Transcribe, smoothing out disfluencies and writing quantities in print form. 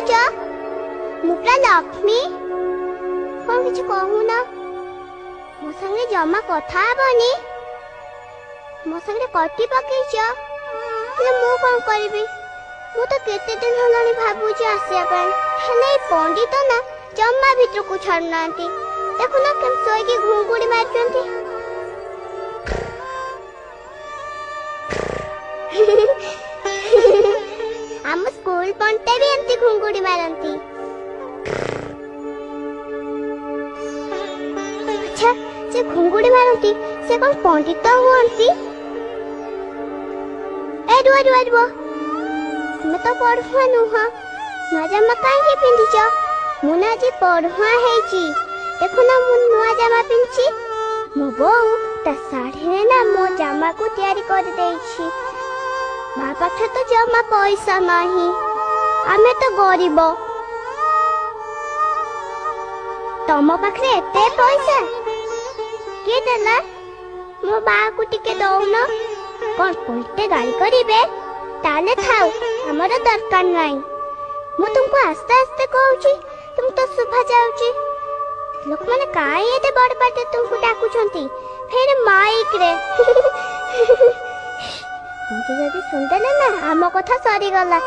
କରୁଛ? ମୁଁ ପୁରା ଲକ୍ଷ୍ମୀ। କଣ କିଛି କହୁନ? ମୋ ସାଙ୍ଗରେ ଜମା କଥା ହେବନି? ମୋ ସାଙ୍ଗରେ କଟି ପକେଇଛ? ହେଲେ ମୁଁ କଣ କରିବି? ମୁଁ ତ କେତେ ଦିନ ହେଲାଣି ଭାବୁଛି ଆସିବା ପାଇଁ, ହେଲେ ଏଇ ପଣ୍ଡିତ ନା ଜମା ଭିତରକୁ ଛାଡୁନାହାନ୍ତି। ଦେଖୁନ କେମିତି ଶୋଇକି ଘୁଙ୍ଗୁଡି ମାରୁଛନ୍ତି। ଆମ ସ୍କୁଲ ପଣ୍ଡିତ ବି ଏମିତି ଘୁଙ୍ଗୁଡି ମାରନ୍ତି। ଆଚ୍ଛା, ସେ ଘୁଙ୍ଗୁଡି ମାରନ୍ତି, ସେ କଣ ପଣ୍ଡିତ ହୁଅନ୍ତି? ରୁହ ତୁମେ ତ ପଢୁଆ ନୁହଁ, ନୂଆ ଜାମା କାହିଁକି ପିନ୍ଧିଛ? ମୁଁ ନା ଆଜି ପଢୁଆ ହେଇଛି। ଦେଖୁନ ମୁଁ ନୂଆ ଜାମା ପିନ୍ଧିଛି। ମୋ ବୋଉ ତା ଶାଢୀରେ ନା ମୋ ଜାମାକୁ ତିଆରି କରିଦେଇଛି। ମା ପାଖରେ ତ ଜମା ପଇସା ନାହିଁ, ଆମେ ତ ଗରିବ। ତମ ପାଖରେ ଏତେ ପଇସା କିଏ ଦେଲା? ମୋ ବାଆକୁ ଟିକେ ଦଉନ। କଣ ପଇଟେ ଗାଳି କରିବେ? ତାହେଲେ ଥାଉ, ଆମର ଦରକାର ନାହିଁ। ମୁଁ ତୁମକୁ ଆସ୍ତେ ଆସ୍ତେ କହୁଛି, ତୁମକୁ ତ ଶୁଭା ଯାଉଛି। ଲୋକମାନେ କାହିଁ ଏତେ ବଡ ପାଟିରେ ତୁମକୁ ଡାକୁଛନ୍ତି, ଫେର ମାଇକରେ। ଯଦି ଶୁଣିଦେଲେ ନା ଆମ କଥା ସରିଗଲା।